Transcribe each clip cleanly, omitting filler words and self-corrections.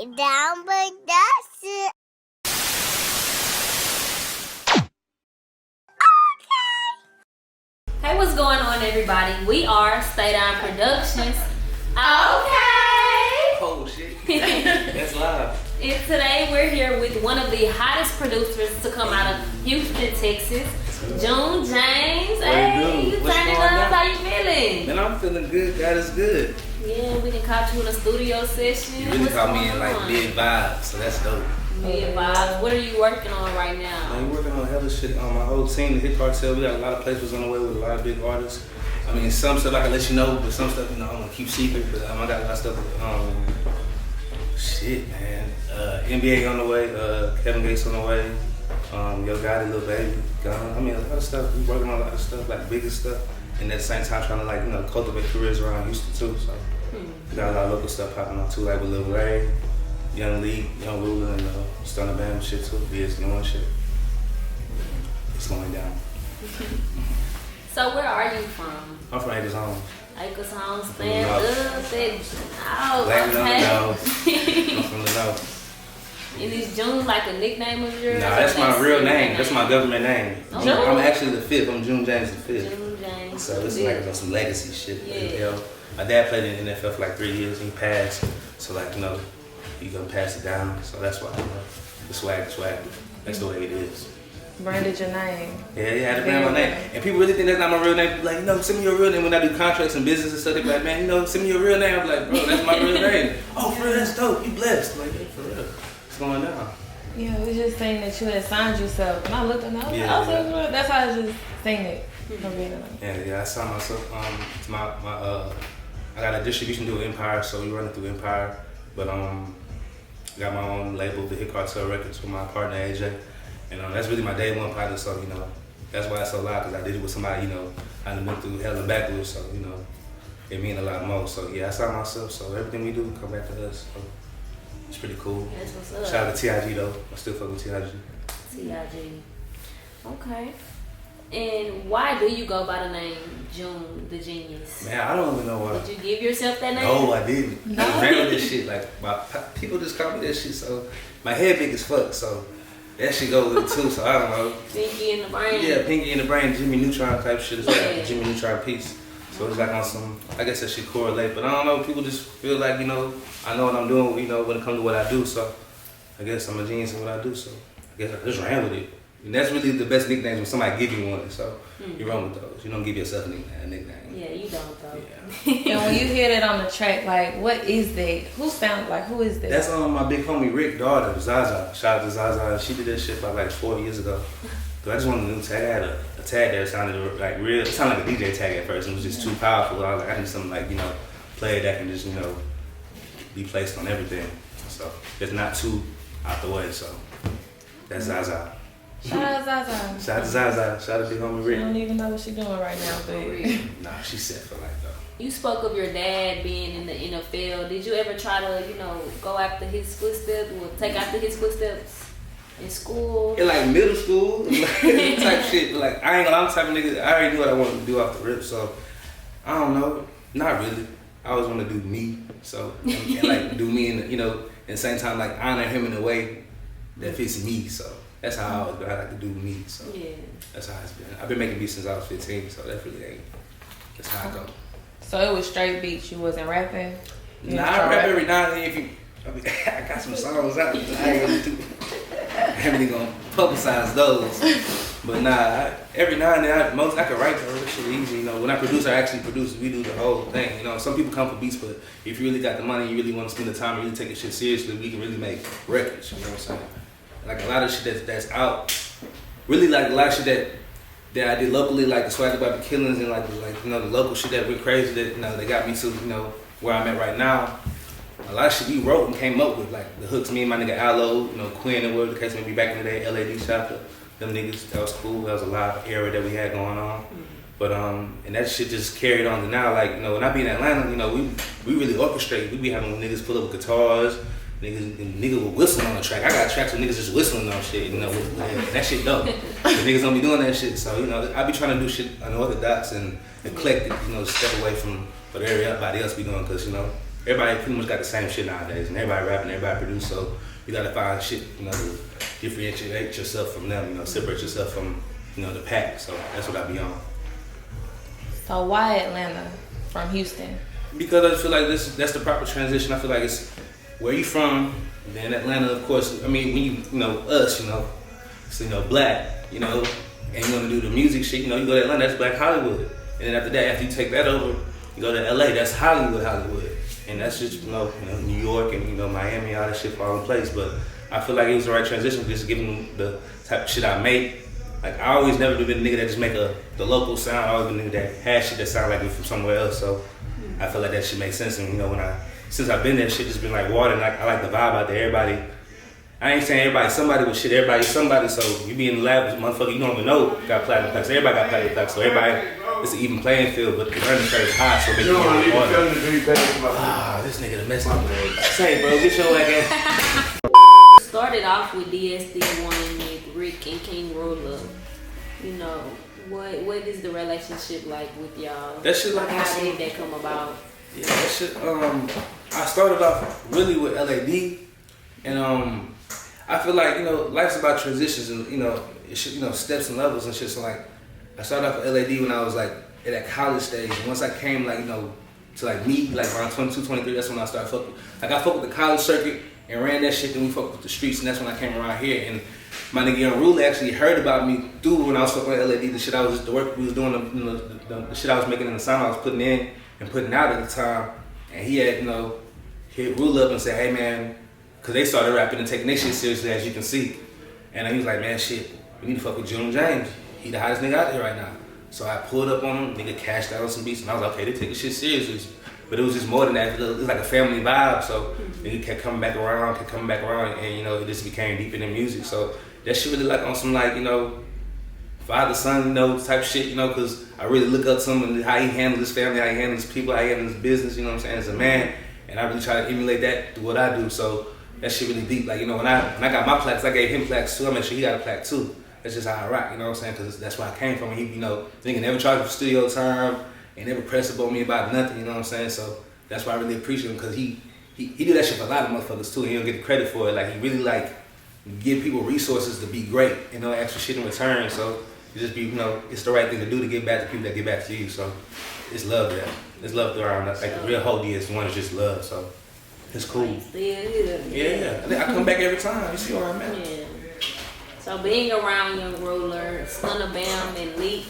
down production. Hey, what's going on, everybody? We are Stay Down Productions. Oh shit. That's live. And today we're here with one of the hottest producers to come out of Houston, Texas, June James. Hey, you turning up? How you feeling? Man, I'm feeling good. God is good. Yeah, we done caught you in a studio session. You really caught me in like mid vibes, so that's dope. Mid vibes. What are you working on right now? Man, working on hella shit. My whole team, the Hit Cartel, we got a lot of placements on the way with a lot of big artists. I mean, some stuff I can let you know, but some stuff, I'm gonna keep secret. But I got a lot of stuff. Shit, man. NBA on the way. Kevin Gates on the way. Yo Gotti, Little Baby, Gone. I mean, a lot of stuff. We working on a lot of stuff, like bigger stuff, and at the same time trying to cultivate careers around Houston too. So we got a lot of local stuff popping on too, like with Lil Ray, Young Lee, Young Ruler, and Stunner Band shit too. BS and shit. It's going down. So where are you from? I'm from Acres Home. Acres Home, stand up, said, oh, Landing on the okay. nose. I'm from the North. And is June like a nickname of yours? Nah, that's my real name. That's my government name. Oh. I'm actually the fifth. I'm June James the fifth. June James. So this is like some legacy shit. Yeah. My dad played in the NFL for like 3 years. He passed. So he gonna pass it down. So that's why the swag. That's the way it is. Branded your name. Yeah, I had to brand my name. And people really think that's not my real name. Like, send me your real name. When I do contracts and business and stuff, they be like, man, send me your real name. I'm like, bro, that's my real name. Oh, for real, that's dope. You blessed. Like, yeah, for real. It's going down. Yeah, it was just saying that you had signed yourself. And I looked and I was Yeah, like, that's how I just saying it. Yeah, I signed myself. To I got a distribution deal with Empire, so we run it through Empire. But I got my own label, the Hit Cartel Records, with my partner AJ. And that's really my day one partner, so that's why it's so loud, because I did it with somebody, I done went through hell and backwards, so it mean a lot more. So yeah, I signed myself, so everything we do come back to us. So it's pretty cool. That's what's up. Shout out to TIG though. I still fuck with TIG. TIG. Okay. And why do you go by the name June the Genius? Man, I don't even know why. Did you give yourself that name? No, I didn't. I ran with this shit. Like, people just call me that shit, so my head big as fuck, so that shit go with it too, so I don't know. Pinky in the brain. Yeah, Pinky in the brain, Jimmy Neutron type shit. It's like a Jimmy Neutron piece. So it's like on some, I guess that shit correlate, but I don't know, people just feel like, I know what I'm doing, when it comes to what I do, so I guess I'm a genius in what I do, so I guess I just ran with it. And that's really the best nicknames when somebody give you one, so you run with those. You don't give yourself a nickname. Yeah, you don't though. Yeah. And when you hear that on the track, like, what is that? Who is that? That's my big homie Rick's daughter, Zaza. Shout out to Zaza. She did that shit about like 4 years ago. So I just wanted a new tag. I had a tag that sounded like real. It sounded like a DJ tag at first. It was just too powerful. I was like, I need something like, play that can just, be placed on everything. So it's not too out the way. So that's Zaza. Shout out Zaza. Shout out to Zaza. Shout out to big homie Rick. I don't even know what she's doing right now, but Nah, she's set for life though. You spoke of your dad being in the NFL. Did you ever try to, go after his footsteps or take after his footsteps in school? In like middle school, type shit. Like I ain't gonna, I'm the type of nigga, I already knew what I wanted to do off the rip, so I don't know. Not really. I always want to do me. So and like do me in the the same time like honor him in a way that fits me. So that's how I always I like to do me. So yeah. That's how it's been. I've been making beats since I was 15, so that really ain't. That's how I go. So it was straight beats. You wasn't rapping. Nah, I rap every now and then. I got some songs out. I ain't really gonna publicize those. But nah, every now and then, I can write though. That shit easy. When I produce, I actually produce. We do the whole thing. Some people come for beats, but if you really got the money, you really want to spend the time, really take this shit seriously, we can really make records. You know what I'm saying? Like a lot of shit that's out. Really like a lot of shit that I did locally, like the Swag About the Killings and like the local shit that went crazy that they got me to where I'm at right now. A lot of shit we wrote and came up with, like the hooks, me and my nigga Aloe, Quinn and whatever the case may be back in the day, LAD Chopper, them niggas, that was cool. That was a live era that we had going on. But and that shit just carried on to now. Like, when I be in Atlanta, we really orchestrate. We be having niggas pull up with guitars, niggas will whistle on the track. I got tracks with niggas just whistling on shit, that shit dope. The niggas don't be doing that shit. So, I be trying to do shit unorthodox and eclectic, step away from what everybody else be doing, cause everybody pretty much got the same shit nowadays, and everybody rapping, everybody produce. So you gotta find shit, you know, to differentiate yourself from them, you know, separate yourself from, you know, the pack. So that's what I be on. So why Atlanta from Houston? Because I just feel like that's the proper transition. I feel like it's where you from, then Atlanta, of course. I mean, when you know, us, you know, so, you know, black, you know, and you want to do the music shit, you know, you go to Atlanta, that's Black Hollywood. And then after that, after you take that over, you go to LA, that's Hollywood. And that's just, you know, New York and, you know, Miami, all that shit fall in place. But I feel like it was the right transition, just giving the type of shit I make. Like, I always never been a nigga that just make the local sound. I always been a nigga that has shit that sound like me from somewhere else. So I feel like that shit makes sense. And, you know, since I've been there, shit just been like water. And I like the vibe out there. Everybody, I ain't saying everybody somebody with shit. Everybody somebody. So you be in the lab, motherfucker, you don't even know got platinum plaques. Everybody got platinum plaques. So everybody, it's an even playing field. But the learning curve is high, so make it water. Ah, this nigga the mess up. Say, bro, get your ass. Started off with DSD1 with Rick and King Roll Up. You know, what is the relationship like with y'all? That shit like how did that come about? Yeah, that shit. I started off really with LAD, and I feel like, you know, life's about transitions and, you know, it should, you know, steps and levels and shit. So like, I started off with LAD when I was like at that college stage, and once I came like, you know, to like me, like around 22, 23, that's when I started fucking. Like I fucked with the college circuit and ran that shit. Then we fucked with the streets, and that's when I came around here. And my nigga Young Rule actually heard about me through when I was fucking with LAD. The shit I was, the work we was doing, the shit I was making in the sound I was putting in and putting out at the time. And he had, you know, hit Rule up and said, hey man, cause they started rapping and taking their shit seriously, as you can see. And he was like, man, shit, we need to fuck with June James. He the hottest nigga out there right now. So I pulled up on him, nigga cashed out on some beats, and I was like, okay, they take this shit seriously. But it was just more than that. It was like a family vibe. So nigga kept coming back around, and you know, it just became deeper than music. So that shit really like on some like, you know, father son, you know, type shit, you know, cause I really look up to him and how he handles his family, how he handles his people, how he handles his business, you know what I'm saying, as a man. And I really try to emulate that through what I do. So that shit really deep. Like, you know, when I got my plaques, I gave him plaques too. I made sure he got a plaque too. That's just how I rock, you know what I'm saying? Cause that's where I came from. And he, you know, nigga never charged for studio time and never pressed up on me about nothing, you know what I'm saying? So that's why I really appreciate him, cause he do that shit for a lot of motherfuckers too. He don't get the credit for it. Like, he really like give people resources to be great, you know, extra shit in return. So it just be, you know, it's the right thing to do to give back to people that give back to you. So it's love there. It's love around. Like the real whole DS1 is just love. So it's cool. Yeah, I come back every time. You see where I'm at? Yeah. So being around Young Roller, Stunna Bam, and Leak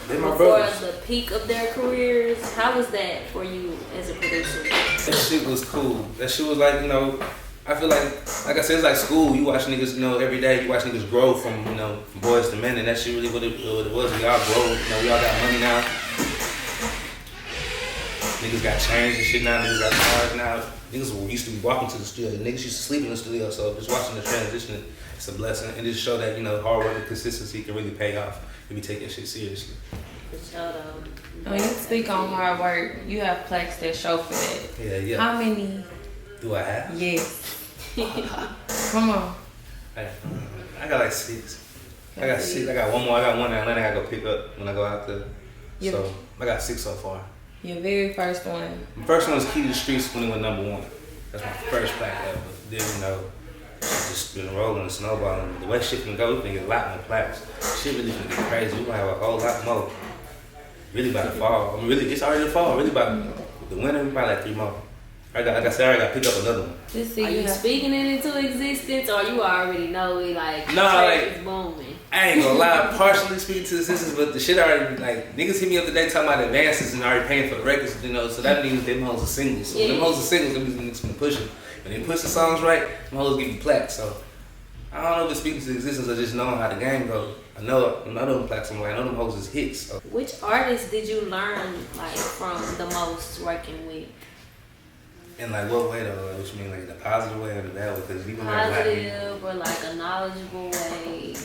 before brothers. the peak of their careers, how was that for you as a producer? That shit was cool. That shit was like, you know, I feel like I said, it's like school. You watch niggas, you know, every day. You watch niggas grow from, you know, from boys to men, and that shit really what it was. We all grow. You know, we all got money now. Niggas got change and shit now. Niggas got cars now. Niggas used to be walking to the studio. Niggas used to sleep in the studio. So just watching the transition, it's a blessing. And just show that, you know, hard work and consistency can really pay off if you take that shit seriously. For sure, though. When you speak on hard work, you have plaques that show for that. Yeah. How many Do I have? Yes. Come on. I got like 6. I got 6. I got one more. I got one in Atlanta I gotta go pick up when I go out there. Yep. So I got 6 so far. Your very first one. The first one was Key to the Streets when it went #1. That's my first plaque ever. Then, you know, just been rolling and snowballing. The way shit can go, we can get a lot more plaques. Shit really can get crazy. We gonna have a whole lot more. Really by the fall. I mean, really, it's already the fall. Really by the winter, we probably like 3 more. Like I said, I got to pick up another one. Are you speaking it into existence, or you already know it, like, no, like, is booming? I ain't gonna lie, partially speaking to existence, but the shit already, like, niggas hit me up today talking about advances and already paying for the records, you know, so that means them hoes are singles. So them hoes are singles, them niggas been pushing. When they push the songs right, them hoes give you plaques. So I don't know if it's speaking to existence or just knowing how the game goes. I know them plaques, I know them hoes is hits. So. Which artists did you learn, like, from the most working with? In like what way though? Like, what you mean, like the positive way or the bad way? Because even positive or like a knowledgeable way.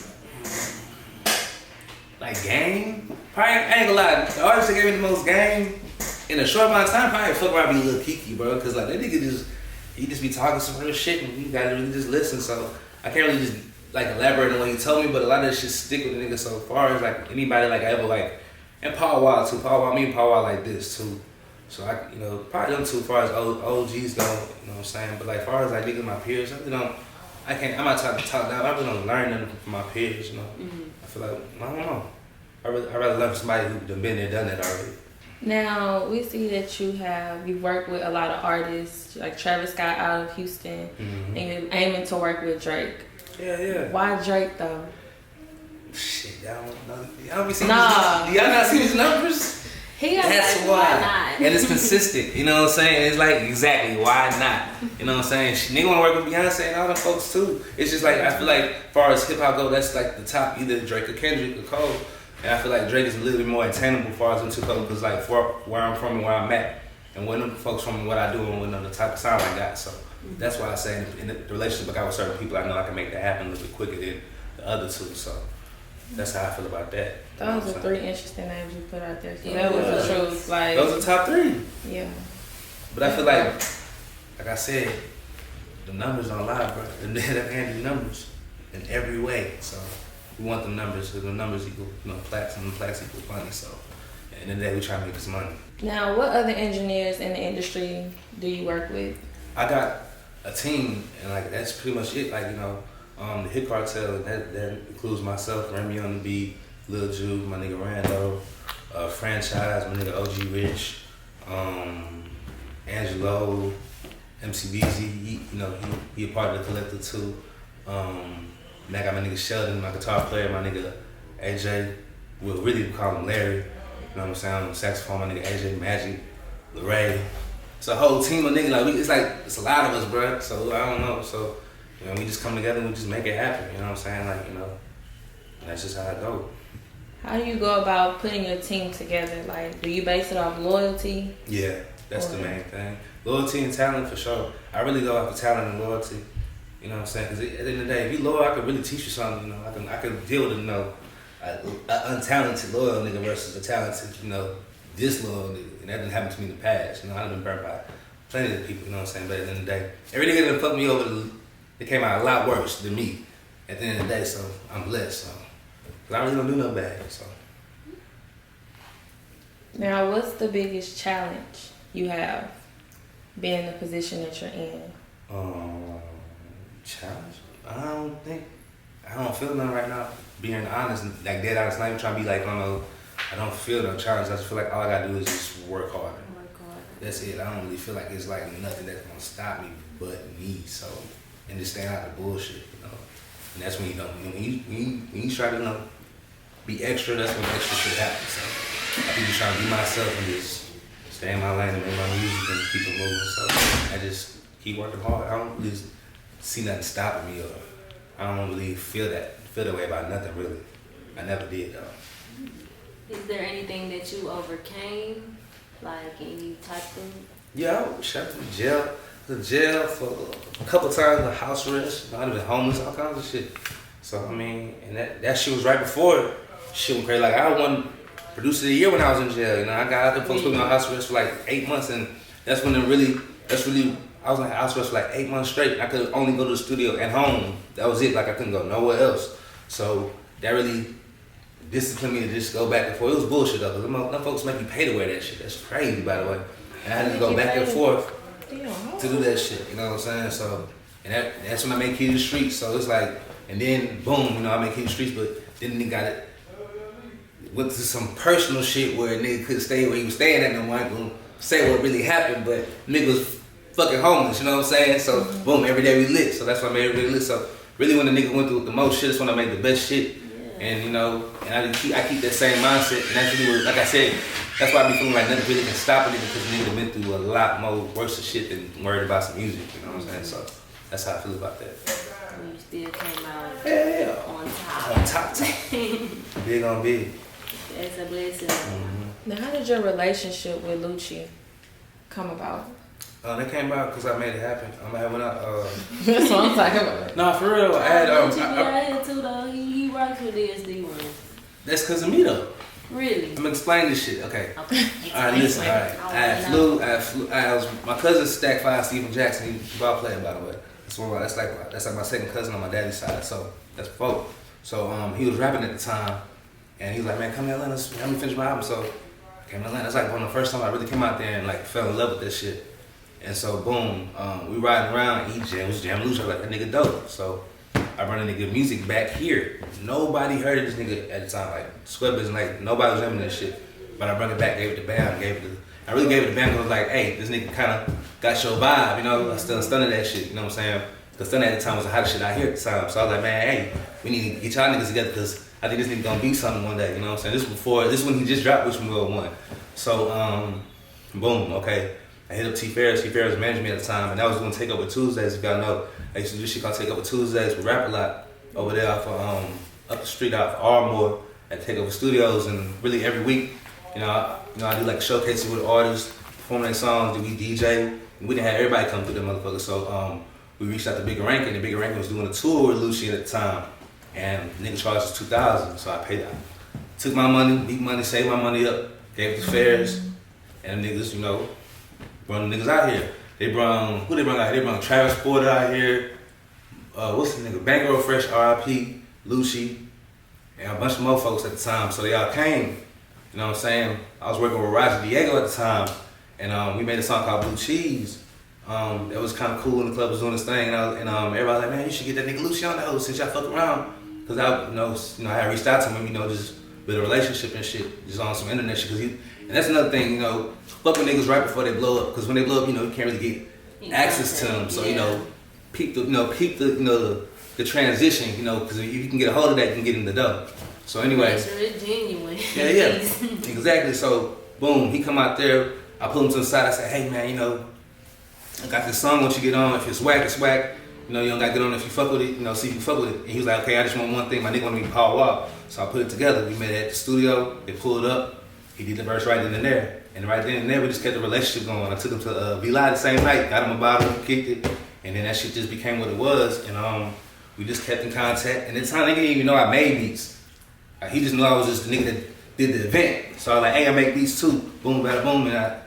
Like game? Probably, I ain't gonna lie. The artist that gave me the most game in a short amount of time probably fuck around be a little Kiki, bro. Cause like that nigga he just be talking some real shit and you gotta really just listen. So I can't really just like elaborate on what he told me, but a lot of that shit stick with the nigga so far as like anybody like I ever like, and Paul Wild too. Me and Paul Wild like this too. So I, probably them two as far as OGs go, you know what I'm saying? But like as far as like niggas my peers, I really don't, I'm not trying to talk down, I really don't learn nothing from my peers, I feel like, I don't know. I'd rather learn from somebody who done been there, done that already. Now, we see that you've worked with a lot of artists, like Travis Scott out of Houston, and you're aiming to work with Drake. Yeah. Why Drake though? Shit, y'all don't know. Y'all be seeing Nah. Do y'all not see his numbers? That's why. And it's consistent, you know what I'm saying? It's like, exactly, why not? You know what I'm saying? Nigga wanna work with Beyonce and all them folks too. It's just like, I feel like, as far as hip hop go, that's like the top, either Drake or Kendrick or Cole. And I feel like Drake is a little bit more attainable as far as them two folks, because like for where I'm from and where I'm at, and where them folks from and what I do and what the type of sound I got. So that's why I say in the relationship I got with certain people, I know I can make that happen a little bit quicker than the other two. So that's how I feel about that. Those are 3 interesting names you put out there. So that was the truth. Like, those are top 3. Yeah. But I feel like I said, the numbers don't lie, bro. And they're handy numbers in every way. So we want the numbers, because the numbers equal, plaques, and the plaques equal money. So at the end of the day, we try to make this money. Now, what other engineers in the industry do you work with? I got a team, and like that's pretty much it. Like the Hit Cartel, and that includes myself, Remy on the beat, Lil Jude, my nigga Rando, Franchise, my nigga OG Rich, Angelo, MC BZ, he a part of the collective too. And I got my nigga Sheldon, my guitar player, my nigga AJ, we'll really call him Larry, you know what I'm saying? On saxophone, my nigga AJ, Magic, Lorray. It's a whole team of niggas, it's a lot of us, bro. So I don't know, so we just come together and we just make it happen, you know what I'm saying? That's just how it goes. How do you go about putting your team together? Like, do you base it off loyalty? Yeah, that's the main thing. Loyalty and talent for sure. I really go after talent and loyalty. You know what I'm saying? Because at the end of the day, if you loyal, I could really teach you something. I can deal with an untalented loyal nigga versus a talented, disloyal nigga. And that didn't happen to me in the past. I've been burnt by plenty of people. You know what I'm saying? But at the end of the day, every nigga that fucked me over, it came out a lot worse than me. At the end of the day, so I'm blessed. So, cause I really don't do no bad. So. Now, what's the biggest challenge you have being in the position that you're in? Challenge? I don't feel none right now. Being honest, like dead honest, not even trying to be like, I don't feel no challenge. I just feel like all I gotta do is just work harder. That's it. I don't really feel like it's like nothing that's gonna stop me but me. So, and just staying out of the bullshit, And that's when you don't, when you try to, be extra, that's when extra shit happens. So, I be just trying to be myself and just stay in my lane and make my music and keep it moving. So, I just keep working hard. I don't really see nothing stopping me, or I don't really feel that way about nothing really. I never did though. Is there anything that you overcame, like any type of? Yeah, I was shot in jail. The jail for a couple times, the house arrest. I'd been homeless, all kinds of shit. So and that shit was right before shit went crazy. Like I won producer of the year when I was in jail. I got out there, folks put me on house arrest for like 8 months, and that's when I was on house arrest for like 8 months straight. I could only go to the studio at home. That was it. Like I couldn't go nowhere else. So that really disciplined me to just go back and forth. It was bullshit though. Them folks make you pay to wear that shit. That's crazy, by the way. And I had to go back and forth to do that shit. You know what I'm saying? So, and that's when I made Key to the Streets. So it's like, and then boom, I made Key to the Streets, but then they got it. Went to some personal shit where a nigga couldn't stay where he was staying at no more. I ain't gonna say what really happened, but nigga was fucking homeless, you know what I'm saying? So boom, every day we lit. So that's why I made everybody lit. So really when the nigga went through the most shit, that's when I made the best shit. Yeah. And and I keep that same mindset. And that's really what, like I said, that's why I be feeling like nothing really can stop a nigga, because the nigga been through a lot more worse shit than worried about some music, you know what I'm saying? So that's how I feel about that. You still came out on top. On top. Big on big. It's a blessing. Mm-hmm. Now, how did your relationship with Lucci come about? That came about because I made it happen. That's what I'm talking about. Nah, for real. I had here too though. He works with DSD one. That's because of me though. Really? I'm gonna explain this shit. Okay. All right, listen. All right. I was my cousin Stack 5 Steven Jackson. He's a ball player, by the way. That's like my second cousin on my daddy's side. So that's 4. So he was rapping at the time, and he was like, "Man, come here, let me finish my album." So I came to Atlanta. It's like one of the first time I really came out there and like fell in love with that shit. And so boom, we riding around, he was jamming Lucci, like that nigga dope. So I brought a nigga music back here. Nobody heard of this nigga at the time, like Sweat Business, like nobody was jamming this shit. But I brought it back, gave it to Bam, I really gave it to Bam because I was like, hey, this nigga kind of got your vibe, you know? I still stunned that shit, you know what I'm saying? Because Stunner at the time was the hottest shit out here at the time. So I was like, man, hey, we need to get y'all niggas together because I think this nigga gonna be something one day, you know what I'm saying? This when he just dropped Which One Will One. So, boom, okay. I hit up T Ferris managed me at the time, and that was doing Takeover Tuesdays, if y'all know. I used to do shit called Takeover Tuesdays with Rap A Lot over there off of, up the street off Ardmore at Takeover Studios, and really every week, you know, I do like showcases with artists, performing their songs, we DJ. We didn't have everybody come through that motherfucker, so we reached out to Bigger Rankin, and Bigger Rankin was doing a tour with Lucci at the time, and the nigga charged us $2,000, so I took my money, beat money, saved my money up, gave it to Ferris, and the niggas, you know, brought the niggas out here. Who they brought out here? They brought Travis Porter out here, what's the nigga, Bankroll Fresh, R.I.P., Lucci, and a bunch of more folks at the time, so they all came, you know what I'm saying? I was working with Roger Diego at the time, and we made a song called Blue Cheese. That was kind of cool when the club was doing this thing, and everybody was like, man, you should get that nigga Lucci on the host since y'all fuck around. Because I had reached out to him, you know, just with a relationship and shit, just on some internet shit. And that's another thing, you know, fuck with niggas right before they blow up. Because when they blow up, you know, you can't really get access to them. So, you know, peep the transition, you know, because if you can get a hold of that, you can get in the dough. So anyway. Make sure it's genuine. Yeah. Exactly. So, boom, he come out there. I pull him to the side. I say, hey, man, you know, I got this song, once you get on, if it's whack, it's whack. You know, you don't gotta get on if you fuck with it, you know, see if you fuck with it. And he was like, okay, I just want one thing, my nigga wanna be Paul Wall. So I put it together. We met at the studio, they pulled up, he did the verse right then and there. And right then and there, we just kept the relationship going. I took him to V-Live the same night, got him a bottle, kicked it, and then that shit just became what it was. And we just kept in contact. And at the time, they didn't even know I made beats. He just knew I was just the nigga that did the event. So I was like, hey, I make beats too. Boom, bada boom, and I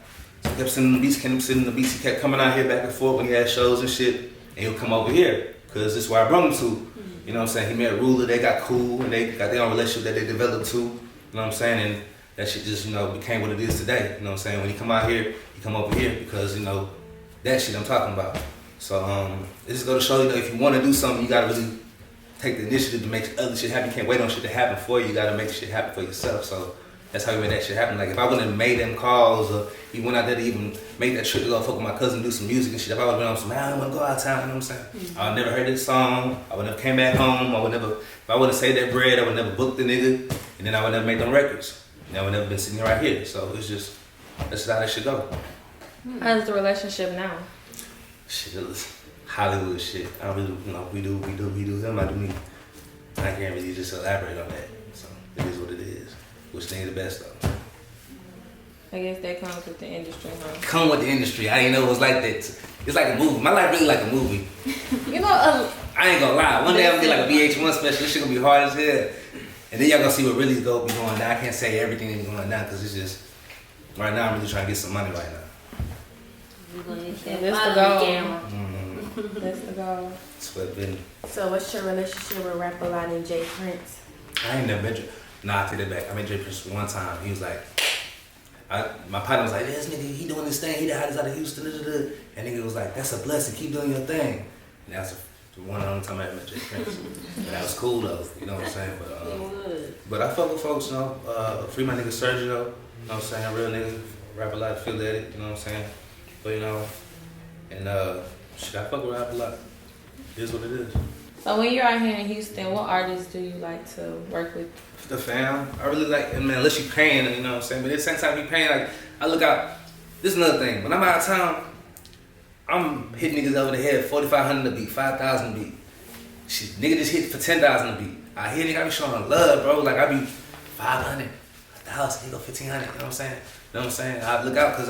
kept sending the beats, He kept coming out here back and forth when he had shows and shit. And he'll come over here, because this is where I brought him to. You know what I'm saying? He met Ruler, they got cool, and they got their own relationship that they developed too. You know what I'm saying? And that shit just, you know, became what it is today. You know what I'm saying? When he come out here, he come over here because, you know, that shit I'm talking about. So, this is going to show you that if you want to do something, you got to really take the initiative to make other shit happen. You can't wait on shit to happen for you. You got to make shit happen for yourself. So, that's how we made that shit happen. Like, if I wouldn't have made them calls, or he went out there to even make that trip to go fuck with my cousin, do some music and shit, if I would've been on some, man, I don't wanna go out of town, you know what I'm saying? I would never heard this song, I would never came back home, if I would've saved that bread, I would never booked the nigga, and then I would never make them records. And I would never been sitting right here. So it's just, that's how that should go. How's the relationship now? Shit, it was Hollywood shit. I don't really, you know, we do him, I do me. I can't really just elaborate on that. So it is what it is. Which thing is the best though? I guess that comes with the industry, huh? Come with the industry. I didn't know it was like that. It's like a movie. My life really like a movie. You know, I ain't gonna lie. One day I'm gonna get like a VH1 special. This shit gonna be hard as hell. And then y'all gonna see what really be going down. I can't say everything is going down because it's just, right now I'm really trying to get some money right now. We're gonna hit that That's the goal. That's the goal. That's what been. So what's your relationship with Rap A Lot and Jay Prince? I ain't never met Jay. Nah, I take that back. I met Jay Prince one time. He was like, my partner was like, this nigga, he doing this thing. He the hottest out of Houston. And nigga was like, that's a blessing. Keep doing your thing. And that's the one and only time I ever met Jay Prince. And that was cool though. You know what I'm saying? But I fuck with folks, you know. Free my nigga Sergio. You know what I'm saying? Real nigga. Rap A Lot, affiliated. You know what I'm saying? But you know, and shit, I fuck with Rap A Lot. It is what it is. So when you're out here in Houston, what artists do you like to work with? The fam. I really like, and man, unless you paying, you know what I'm saying? But at the same time you paying, like, I look out, this is another thing. When I'm out of town, I'm hitting niggas over the head, 4,500 a beat, 5,000 a beat. Shit, nigga just hit for 10,000 a beat. I hear nigga, I be showing love, bro. Like, I be 500, 1,000, he go 1,500, you know what I'm saying? You know what I'm saying? I look out because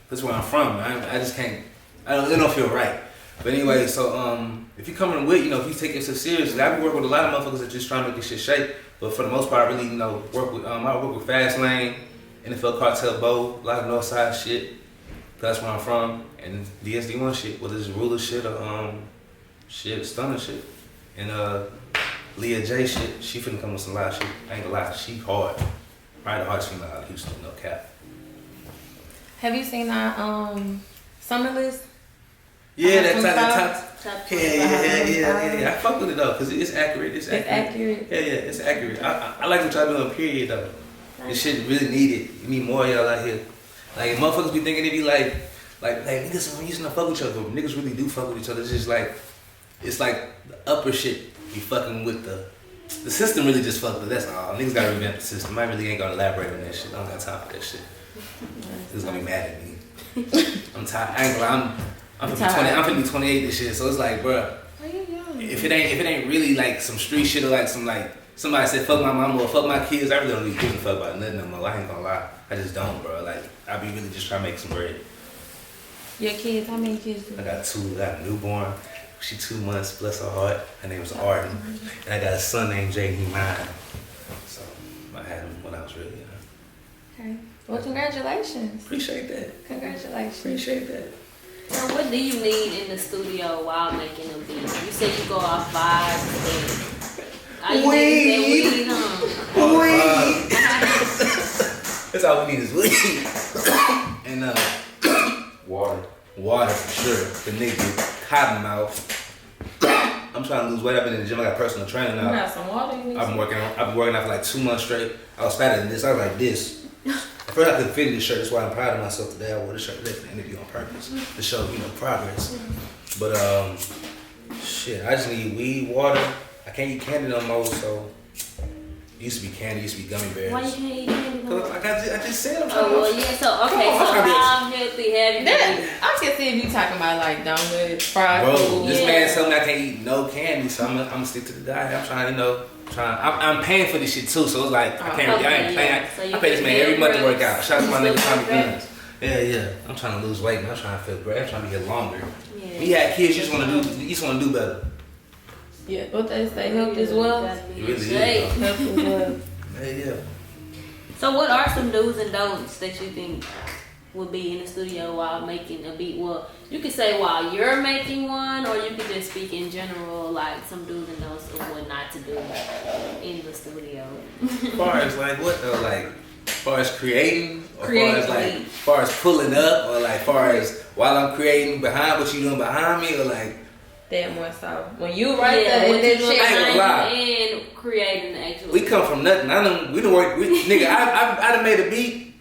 that's where I'm from. I just can't, it don't feel right. But anyway, so if you coming with, you know, if you take yourself seriously, I be working with a lot of motherfuckers that just trying to make this shit shake. But for the most part, I really, you know, work with Fast Lane, NFL Cartel Bo, a lot of Northside shit. That's where I'm from, and DSD1 shit, whether it's Ruler shit or shit, Stunner shit, and Leah J shit. She finna come with some live shit. I ain't gonna lie, she hard, probably the hardest female out of Houston, no cap. Have you seen our summer list? Yeah, that Top yeah. I fuck with it though, cause it's accurate. It's accurate. Yeah, it's accurate. I like what y'all doing. Period though. This shit really needed. You need more of y'all out here. Like motherfuckers be thinking it be like niggas don't used to fuck with each other, but niggas really do fuck with each other. It's just like it's like the upper shit be fucking with the system really just fucked with. That's all. Niggas gotta revamp the system. I really ain't gonna elaborate on that shit. I don't got time for that shit. Niggas gonna be mad at me. I'm tired. I ain't gonna lie. I'm finna be 28 this year, so it's like, bruh, if it ain't really like some street shit or like some like somebody said fuck my mama or fuck my kids, I really don't even give a fuck about nothing no more. I ain't gonna lie, I just don't, bro. Like I be really just trying to make some bread. Your kids? How many kids do you I got two. I got a newborn. She 2 months. Bless her heart. Her name is Arden, and I got a son named Jay. He 9. So I had him when I was really young. Okay. Well, congratulations. Appreciate that. Congratulations. Appreciate that. So what do you need in the studio while making a beat? You said you go off vibes. All you need is that weed, huh? That's all we need is weed. And water for sure. The nigga cotton mouth. I'm trying to lose weight. I've been in the gym. I got personal training now. You got some water you need? I've been working out for like 2 months straight. I was fatter than this. I was like this. At first I couldn't fit in this shirt. That's why I'm proud of myself today. I wore this shirt today for the interview on purpose to show progress. But shit, I just need weed, water. I can't eat candy no more. So it used to be candy. It used to be gummy bears. Why you can't eat candy? Cause like I just said, I'm Oh well, yeah. So okay, so how healthy have you been? I can see if you talking about like donuts, fried bro, food. this man told me I can't eat no candy, so I'm gonna stick to the diet. I'm trying, I'm paying for this shit too, so it's like I can't. I ain't paying. So I pay this man every month to work out. Shout out to my nigga Tommy Great. Guns. Yeah. I'm trying to lose weight, and I'm trying to feel great. I'm trying to get longer. Yeah. When you had kids, you just want to do better. Yeah, what they say, health as well. It really is. Health as well. Yeah. So what are some do's and don'ts that you think would be in the studio while making a beat? Well, you could say while you're making one, or you could just speak in general, like some do's and don'ts of what not to do in the studio. As far as like what though, like as far as creating, or Creating. far as pulling up, or like far as while I'm creating behind what you doing behind me, or like. That more so. When you right there what with that you doing shit, I ain't gonna lie. and creating the actual. We come from nothing. We done work. Nigga, I done made a beat,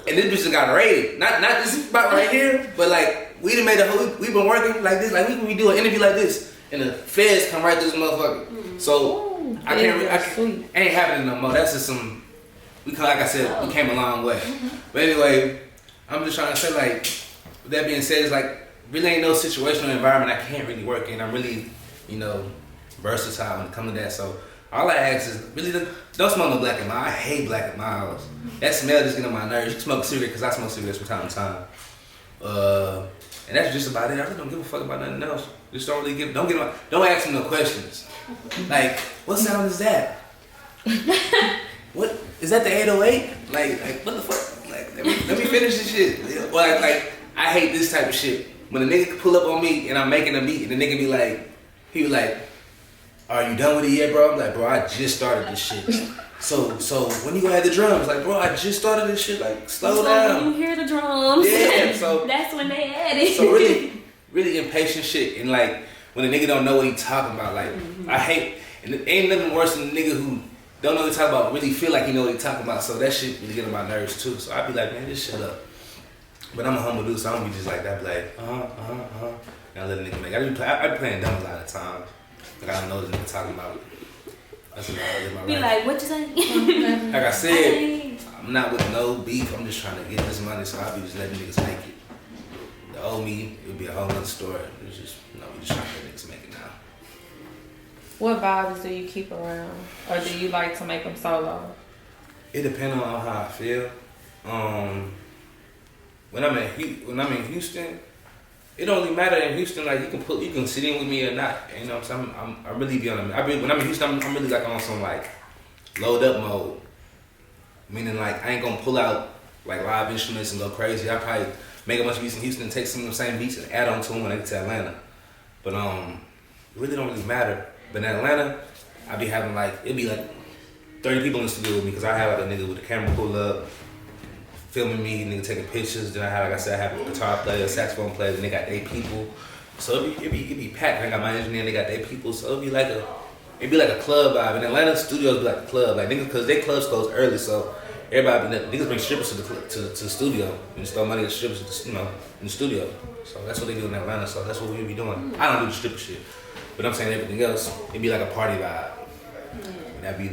and this bitch done got rated. Not this spot right here, but like we done made a whole. We been working like this. Like we do an interview like this, and the feds come right through this motherfucker. Mm-hmm. So I ain't happening no more. That's just some. Like I said, we came a long way. Mm-hmm. But anyway, I'm just trying to say like. With that being said, it's like. Really ain't no situational environment I can't really work in. I'm really, versatile when it comes to that. So all I ask is really don't smoke no Black and Mild. I hate Black and Milds. That smell just get on my nerves. You smoke a cigarette because I smoke cigarettes from time to time. And that's just about it. I really don't give a fuck about nothing else. Just don't really don't ask me no questions. Like, what sound is that? What is that? The 808? Like what the fuck? Like let me finish this shit. Or like I hate this type of shit. When a nigga pull up on me and I'm making a beat and the nigga be like, are you done with it yet, bro? I'm like, bro, I just started this shit. So when you gonna have the drums? Like, bro, I just started this shit. Like, slow down. When you hear the drums, yeah. So that's when they add it. So really impatient shit. And like when a nigga don't know what he talking about, like I hate. And it ain't nothing worse than a nigga who don't know what he talking about, really feel like he know what he talking about. So that shit really get on my nerves too. So I be like, man, just shut up. But I'm a humble dude, so I don't be just like that. I be like, and I let a nigga make. I be playing dumb a lot of times. Like I don't know what the nigga talking about. That's what I live my Be life. like, what you say? Like I said, I'm not with no beef. I'm just trying to get this money, so I be just letting niggas make it. The old me, it would be a whole nother story. It's just, we just trying to let niggas make it now. What vibes do you keep around, or do you like to make them solo? It depends on how I feel. When I'm in Houston, it don't really matter in Houston. Like you can sit in with me or not. You know what I'm saying? I really be on. When I'm in Houston, I'm really like on some like load up mode. Meaning like I ain't gonna pull out like live instruments and go crazy. I probably make a bunch of beats in Houston and take some of the same beats and add on to them when I get to Atlanta. But it really don't really matter. But in Atlanta, I be having it'd be like 30 people in the studio with me because I have like a nigga with the camera pull up. filming me, nigga taking pictures. Then I have, like I said, I have a guitar player, a saxophone player, and they got 8 people. So it be packed. I got my engineer, they got 8 people. So it'd be like a club vibe. In Atlanta, studios be like a club, like niggas, cause they clubs close early, so everybody niggas bring strippers to the studio and just throw money at strippers, in the studio. So that's what they do in Atlanta. So that's what we be doing. I don't do the stripper shit, but I'm saying everything else, it'd be like a party vibe. That'd be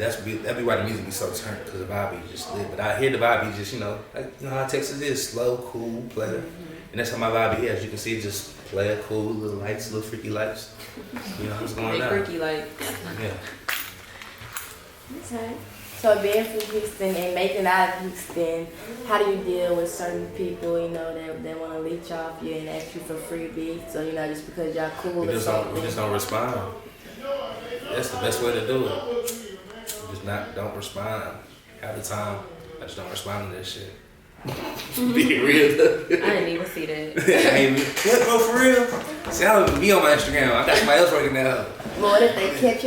why the music be so turned, cause the vibe be just lit. But I hear the vibe be just, like how Texas is, slow, cool, player. And that's how my vibe is. As you can see, just player, cool, little lights, little freaky lights. What's going on? Freaky lights. Yeah. Okay. So being from Houston and making out of Houston, how do you deal with certain people, that want to leech off you and ask you for free beats, or just because y'all cool We or just something? don't respond. That's the best way to do it. Don't respond. Half the time, I just don't respond to that shit. Be real. I didn't even see that. What, bro, for real? See, I don't even be on my Instagram. I got somebody else working that up. But what if they catch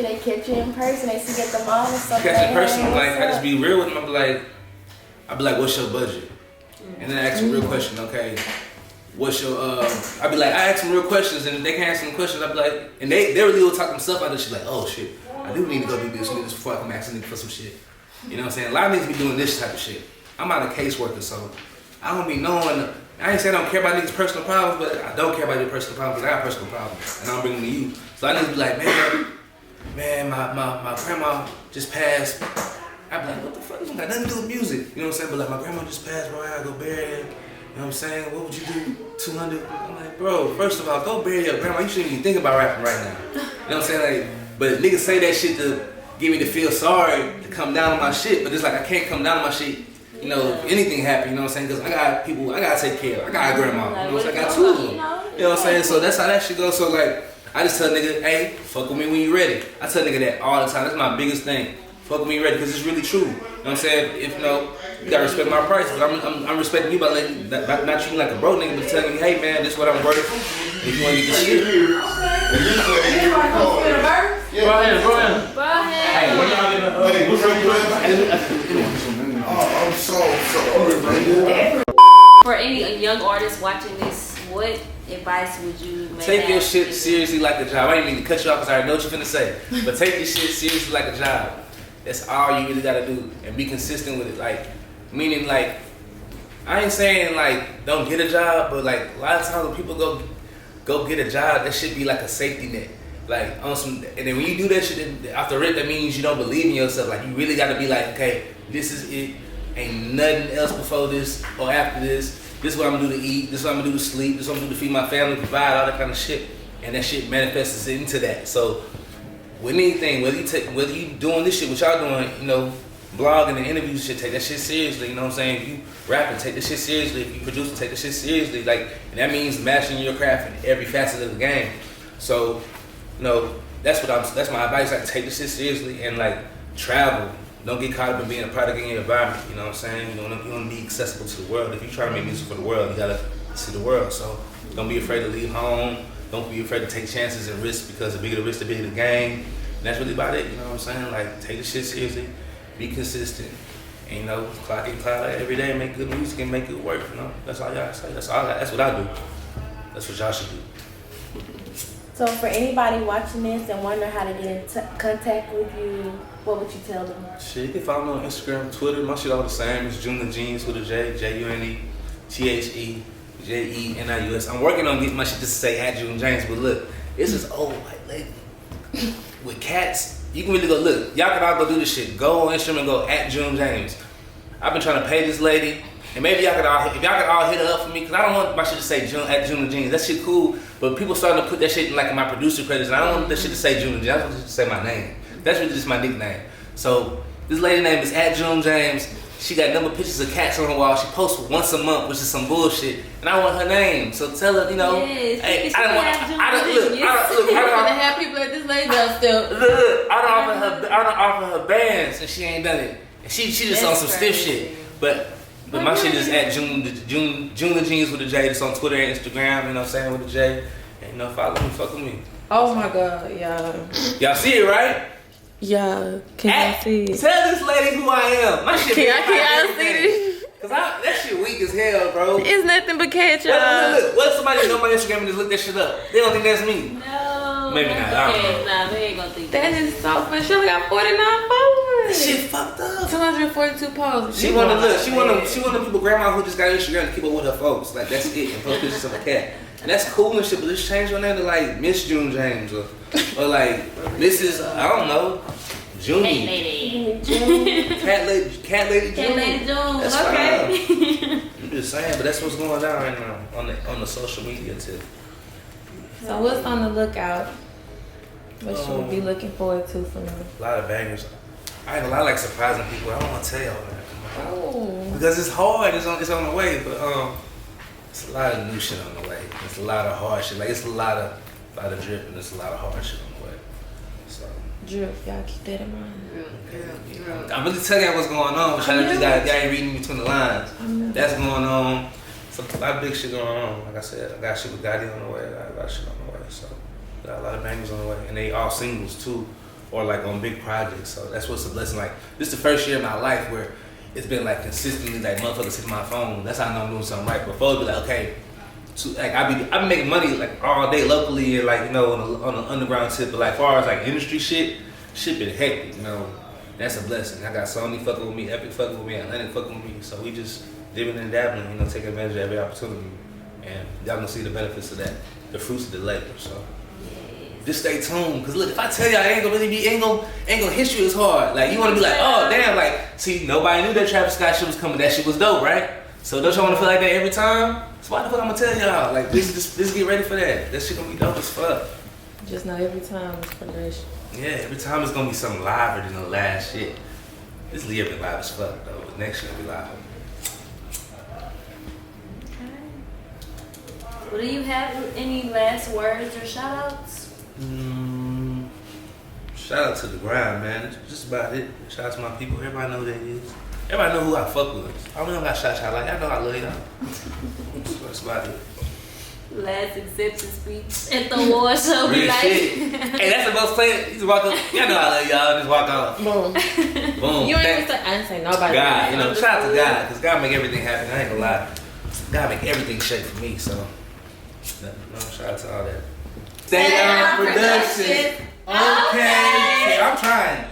you in person, they see you at the mall or something? Catch in person, like, I just be real with them. I be like, what's your budget? And then I ask them a real question, okay, what's your, I be like, I ask them real questions, and if they can answer some questions, I be like, and they really will talk themselves out of shit, like, oh shit, I do need to go do this before I come ask them for some shit. You know what I'm saying? A lot of niggas be doing this type of shit. I'm not a caseworker, so I don't be knowing. I ain't saying I don't care about niggas' personal problems, but I don't care about your personal problems, because I got personal problems, and I don't bring them to you. So I just be like, man, my grandma just passed. I be like, what the fuck? This got nothing to do with music. You know what I'm saying? But like, my grandma just passed, bro. I gotta go bury her. You know what I'm saying? What would you do? 200? I'm like, bro, first of all, go bury your grandma. You shouldn't even think about rapping right now. You know what I'm saying? Like, but niggas say that shit to get me to feel sorry, to come down on my shit. But it's like, I can't come down on my shit. If anything happen, you know what I'm saying? Because I got people I gotta take care of. I got a grandma, you know what I'm saying? I got 2 of them. You know what I'm saying? So that's how that shit goes. So like, I just tell nigga, hey, fuck with me when you ready. I tell nigga that all the time. That's my biggest thing. Fuck with me ready, because it's really true. You know what I'm saying? If you gotta respect my prices. I'm respecting you by letting, not treating you like a bro nigga, but telling you, hey man, this is what I'm worth. If you wanna get this shit. Bro ahead. Hey, when y'all I'm so For any young artists watching this, what advice would you make? Take your shit seriously like a job. I didn't mean to cut you off because I already know what you're finna say. But take your shit seriously like a job. That's all you really gotta do. And be consistent with it. Like, meaning like, I ain't saying like, don't get a job, but like, a lot of times when people go get a job, that should be like a safety net. Like, on some, and then when you do that shit, after it, that means you don't believe in yourself. Like, you really gotta be like, okay, this is it. Ain't nothing else before this or after this. This is what I'm gonna do to eat. This is what I'm gonna do to sleep. This is what I'm gonna do to feed my family, provide all that kind of shit. And that shit manifests into that. So with anything, whether you doing this shit, what y'all doing, blogging and interviews, shit, take that shit seriously. You know what I'm saying? If you rapping, take that shit seriously. If you producing, take that shit seriously. Like, and that means mastering your craft in every facet of the game. So, that's my advice. Like, take this shit seriously and like travel. Don't get caught up in being a product in your environment. You know what I'm saying? You want to be accessible to the world. If you're trying to make music for the world, you gotta see the world. So don't be afraid to leave home. Don't be afraid to take chances and risks, because the bigger the risk, the bigger the game. And that's really about it. You know what I'm saying? Like, take this shit seriously, be consistent, and clock in, clock out every day, and make good music and make it work. That's all y'all say. That's what I do. That's what y'all should do. So for anybody watching this and wondering how to get in contact with you, what would you tell them? Shit, you can follow me on Instagram, Twitter. My shit all the same. It's June the Jeans with a J, JUNETHEJENIUS. I'm working on getting my shit just to say at June James, but look, it's this old white lady with cats. You can really go look. Y'all can all go do this shit. Go on Instagram and go at June James. I've been trying to pay this lady. And maybe if y'all could all hit her up for me, because I don't want my shit to say at June the Jeans. That shit cool, but people starting to put that shit in like my producer credits, and I don't want that shit to say June the Jeans. I want it to say my name. That's really just my nickname. So this lady name is at June James. She got number pictures of cats on her wall. She posts once a month, which is some bullshit. And I want her name. So tell her, yes, hey, I don't have people at this lady does still. Look, I don't offer her bands, and she ain't done it. And she just on some stiff shit. But my shit is at June the Jeans with a J. It's on Twitter and Instagram, you know what I'm saying, with a J. And follow me, fuck with me. Oh my God, y'all. Y'all see it, right? Yeah, can I see it? Tell this lady who I am. My shit. Can I see this? Cause that shit weak as hell, bro. It's nothing but ketchup. Look, what if somebody know my Instagram and just look that shit up? They don't think that's me. No. Maybe not. I don't know. Nah, they ain't gonna think That is so funny. She only got 49 followers. Shit fucked up. 242 posts. She one of the people grandma who just got Instagram to keep up with her folks. Like that's it. And post pictures of a cat. And that's cool and shit, but just change your name to like Miss June James or like Mrs. I don't know. June. Cat lady. Cat lady June. Cat lady June. That's Okay. fine. I'm just saying, but that's what's going down right now on the social media tip. So what's on the lookout? What should we be looking forward to from you? A lot of bangers. I ain't gonna lie, like surprising people. I don't want to tell y'all that. Oh. Because it's hard. It's on the way, but it's a lot of new shit on the way. It's a lot of hard shit. Like it's a lot of drip and it's a lot of hard shit on the way. So Drip, y'all keep that in mind. I'm really telling y'all what's going on. But y'all ain't reading between the lines. That's going on. So a lot of big shit going on. Like I said, I got shit with Gotti on the way. I got a lot of shit on the way. So got a lot of bangers on the way, and they all singles too, or like on big projects. So that's what's a blessing. Like this is the first year of my life where it's been like consistently like motherfuckers hitting my phone. That's how I know I'm doing something right. Before it'd be like, okay, so like I be making money like all day locally and like on the underground tip. But like far as like industry shit been hectic. That's a blessing. I got Sony fucking with me, Epic fucking with me, Atlantic fucking with me. So we just dipping and dabbling, taking advantage of every opportunity, and y'all gonna see the benefits of that, the fruits of the labor. So. Just stay tuned, cause look, if I tell y'all, ain't gonna hit you as hard. Like you wanna be like, oh damn, like see, nobody knew that Travis Scott shit was coming. That shit was dope, right? So don't y'all wanna feel like that every time? So why the fuck I'm gonna tell y'all? Like just get ready for that. That shit gonna be dope as fuck. Just know every time it's progression. Yeah, every time it's gonna be something liver than the last shit. This year been live as fuck though, but next year will be live. Well, do you have any last words or shout outs? Shout out to the grind, man. That's just about it. Shout out to my people. Everybody know who that is. Everybody know who I fuck with. I don't got shout like y'all know I love y'all. That's about it. Last acceptance speech at the award show. Real Be like, shit. Hey, that's the most played. You just walk up. Y'all know I love y'all. Just walk off. Boom. Boom. You ain't even say, I didn't say nobody. God, shout out to God, because God make everything happen. I ain't gonna lie. God make everything shake for me, so. Shout out to all that. Stay down production. Okay. I'm trying.